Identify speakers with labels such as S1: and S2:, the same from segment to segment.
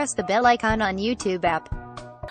S1: press the bell icon on YouTube app.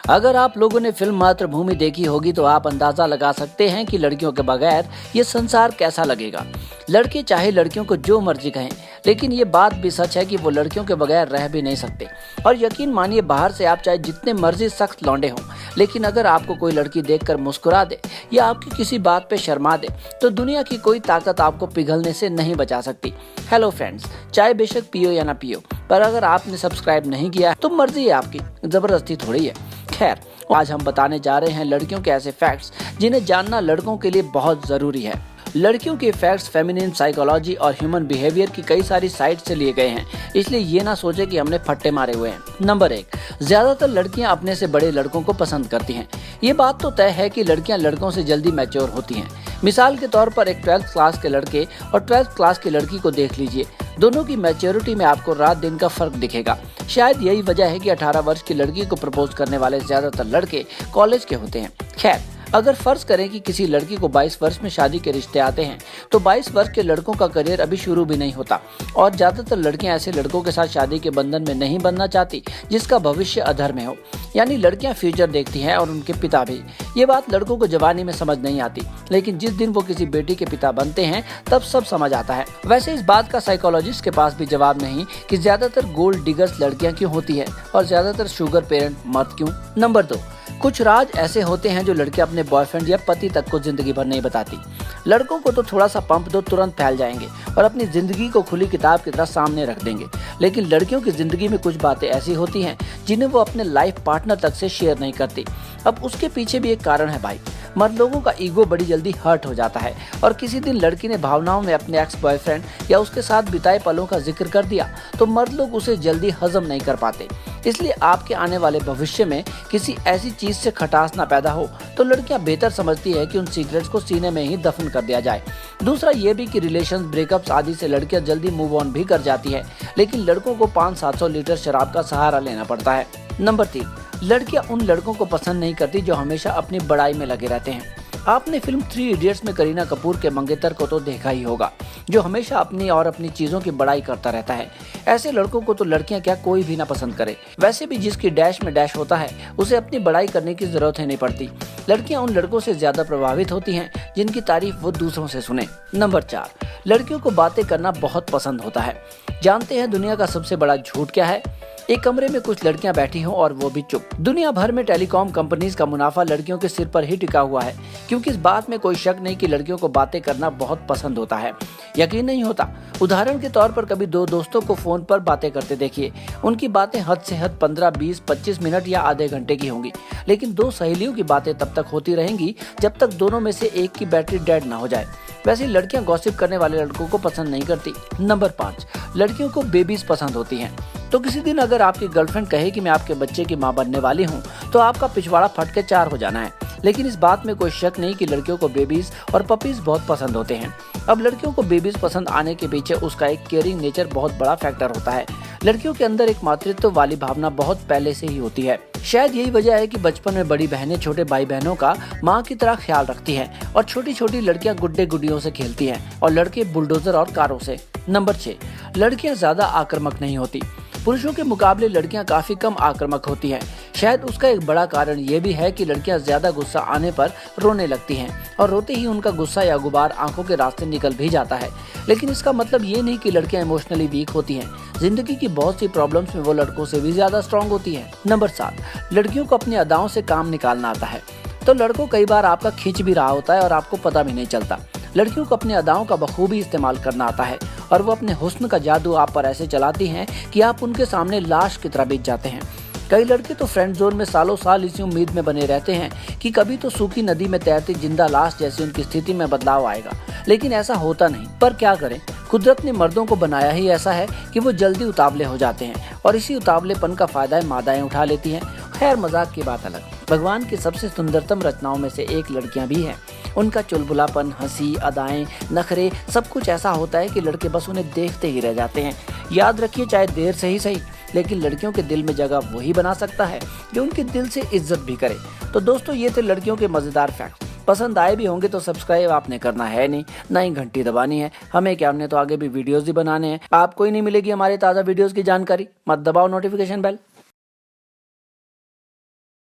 S2: अगर आप लोगों ने फिल्म मातृभूमि देखी होगी तो आप अंदाजा लगा सकते हैं कि लड़कियों के बगैर ये संसार कैसा लगेगा। लड़के चाहे लड़कियों को जो मर्जी कहें, लेकिन ये बात भी सच है कि वो लड़कियों के बगैर रह भी नहीं सकते। और यकीन मानिए, बाहर से आप चाहे जितने मर्जी सख्त लौंडे हों, लेकिन अगर आपको कोई लड़की देखकर मुस्कुरा दे या आपकी किसी बात पे शर्मा दे तो दुनिया की कोई ताकत आपको पिघलने से नहीं बचा सकती। हेलो फ्रेंड्स, चाय बेशक पियो या ना पियो, पर अगर आपने सब्सक्राइब नहीं किया तो मर्जी है आपकी, जबरदस्ती थोड़ी है। खैर, आज हम बताने जा रहे हैं लड़कियों के ऐसे फैक्ट्स जिन्हें जानना लड़कों के लिए बहुत जरूरी है। लड़कियों के फैक्ट्स फेमिनिन साइकोलॉजी और ह्यूमन बिहेवियर की कई सारी साइट से लिए गए हैं, इसलिए ये ना सोचे कि हमने फट्टे मारे हुए हैं। नंबर 1, ज्यादातर लड़कियां अपने से बड़े लड़कों को पसंद करती हैं। ये बात तो तय है कि लड़कियां लड़कों से जल्दी मैच्योर होती हैं। मिसाल के तौर पर एक 12th क्लास के लड़के और 12th क्लास की लड़की को देख लीजिए, दोनों की मैच्योरिटी में आपको रात दिन का फर्क दिखेगा। शायद यही वजह है कि 18 वर्ष की लड़की को प्रपोज करने वाले ज्यादातर लड़के कॉलेज के होते हैं। खैर, अगर फर्ज करें कि किसी लड़की को 22 वर्ष में शादी के रिश्ते आते हैं तो 22 वर्ष के लड़कों का करियर अभी शुरू भी नहीं होता और ज्यादातर लड़कियां ऐसे लड़कों के साथ शादी के बंधन में नहीं बनना चाहती जिसका भविष्य अधर में हो। यानी लड़कियां फ्यूचर देखती हैं और उनके पिता भी। ये बात लड़कों को जवानी में समझ नहीं आती, लेकिन जिस दिन वो किसी बेटी के पिता बनते हैं तब सब समझ आता है। वैसे इस बात का साइकोलॉजिस्ट के पास भी जवाब नहीं कि ज्यादातर गोल्ड डिगर्स लड़कियां क्यों होती है और ज्यादातर शुगर पेरेंट मर्द क्यों। नंबर 2, कुछ राज ऐसे होते हैं जो लड़के अपने बॉयफ्रेंड या पति तक को जिंदगी भर नहीं बताती। लड़कों को तो थोड़ा सा पंप दो, तुरंत फैल जाएंगे और अपनी जिंदगी को खुली किताब की तरह सामने रख देंगे। लेकिन लड़कियों की जिंदगी में कुछ बातें ऐसी होती हैं जिन्हें वो अपने लाइफ पार्टनर तक से शेयर नहीं करती। अब उसके पीछे भी एक कारण है भाई, मर्द लोगों का ईगो बड़ी जल्दी हर्ट हो जाता है और किसी दिन लड़की ने भावनाओं में अपने एक्स बॉयफ्रेंड या उसके साथ बिताए पलों का जिक्र कर दिया तो मर्द लोग उसे जल्दी हजम नहीं कर पाते। इसलिए आपके आने वाले भविष्य में किसी ऐसी चीज से खटास ना पैदा हो तो लड़कियां बेहतर समझती है कि उन सीक्रेट्स को सीने में ही दफन कर दिया जाए। दूसरा ये भी कि रिलेशंस, ब्रेकअप्स आदि से लड़कियां जल्दी मूव ऑन भी कर जाती है, लेकिन लड़कों को 500-700 लीटर शराब का सहारा लेना पड़ता है। नंबर 3, लड़कियां उन लड़कों को पसंद नहीं करती जो हमेशा अपनी बड़ाई में लगे रहते हैं। आपने फिल्म 3 इडियट्स में करीना कपूर के मंगेतर को तो देखा ही होगा, जो हमेशा अपनी चीजों की बड़ाई करता रहता है। ऐसे लड़कों को तो लड़कियां क्या कोई भी ना पसंद करे। वैसे भी जिसकी डैश में डैश होता है उसे अपनी बड़ाई करने की जरूरत ही नहीं पड़ती। लड़कियां उन लड़कों से ज्यादा प्रभावित होती हैं जिनकी तारीफ वो दूसरों से सुने। नंबर 4, लड़कियों को बातें करना बहुत पसंद होता है। जानते हैं दुनिया का सबसे बड़ा झूठ क्या है? एक कमरे में कुछ लड़कियां बैठी हों और वो भी चुप। दुनिया भर में टेलीकॉम कंपनीज का मुनाफा लड़कियों के सिर पर ही टिका हुआ है, क्योंकि इस बात में कोई शक नहीं कि लड़कियों को बातें करना बहुत पसंद होता है। यकीन नहीं होता? उदाहरण के तौर पर कभी 2 दोस्तों को फोन पर बातें करते देखिए। उनकी बातें हद से हद 15, 20, 25 मिनट या आधे घंटे की होंगी, लेकिन 2 सहेलियों की बातें तब तक होती रहेंगी जब तक दोनों में से एक की बैटरी डेड ना हो जाए। वैसे लड़कियां गॉसिप करने वाले लड़कों को पसंद नहीं करती। नंबर 5, लड़कियों को बेबीज पसंद होती हैं। तो किसी दिन अगर आपकी गर्लफ्रेंड कहे कि मैं आपके बच्चे की मां बनने वाली हूं, तो आपका पिछवाड़ा फट के 4 हो जाना है। लेकिन इस बात में कोई शक नहीं कि लड़कियों को बेबीज और पपीज बहुत पसंद होते हैं। अब लड़कियों को बेबीज पसंद आने के पीछे उसका एक केयरिंग नेचर बहुत बड़ा फैक्टर होता है। लड़कियों के अंदर एक मातृत्व वाली भावना बहुत पहले से ही होती है। शायद यही वजह है कि बचपन में बड़ी बहनें छोटे भाई बहनों का माँ की तरह ख्याल रखती हैं और छोटी छोटी लड़कियां गुड्डे गुड्डियों से खेलती हैं और लड़के बुलडोजर और कारों से। नंबर 6, लड़कियां ज्यादा आक्रामक नहीं होती। पुरुषों के मुकाबले लड़कियां काफी कम आक्रामक होती हैं। शायद उसका एक बड़ा कारण ये भी है कि लड़कियां ज्यादा गुस्सा आने पर रोने लगती हैं और रोते ही उनका गुस्सा या गुबार आंखों के रास्ते निकल भी जाता है। लेकिन इसका मतलब ये नहीं कि लड़कियां इमोशनली वीक होती हैं। जिंदगी की बहुत सी प्रॉब्लम्स में वो लड़कों से भी ज्यादा स्ट्रांग होती हैं। नंबर 7, लड़कियों को अपनी अदाओं से काम निकालना आता है। तो लड़कों कई बार आपका खींच भी रहा होता है और आपको पता भी नहीं चलता। लड़कियों को अपनी अदाओं का बखूबी इस्तेमाल करना आता है और वो अपने हुस्न का जादू आप पर ऐसे चलाती हैं कि आप उनके सामने लाश की तरह बिक जाते हैं। कई लड़के तो फ्रेंड जोन में सालों साल इसी उम्मीद में बने रहते हैं कि कभी तो सूखी नदी में तैरती जिंदा लाश जैसी उनकी स्थिति में बदलाव आएगा, लेकिन ऐसा होता नहीं। पर क्या करें, कुदरत ने मर्दों को बनाया ही ऐसा है कि वो जल्दी उतावले हो जाते हैं और इसी उतावलेपन का फायदा मादाएं उठा लेती हैं। खैर, मजाक की बात अलग। भगवान की सबसे सुंदरतम रचनाओं में से एक लड़कियां भी हैं। उनका चुलबुलापन, हंसी, अदाएं, नखरे सब कुछ ऐसा होता है कि लड़के बस उन्हें देखते ही रह जाते हैं। याद रखिए, चाहे देर से ही सही, लेकिन लड़कियों के दिल में जगह वही बना सकता है जो उनके दिल से इज्जत भी करे। तो दोस्तों, ये थे लड़कियों के मजेदार फैक्ट। पसंद आए भी होंगे तो सब्सक्राइब आपने करना है नहीं, ना ही घंटी दबानी है। हमें क्या, हमने तो आगे भी वीडियोस ही बनाने हैं। आपको ही नहीं मिलेगी हमारे ताज़ा वीडियोस की जानकारी। मत दबाओ नोटिफिकेशन बेल।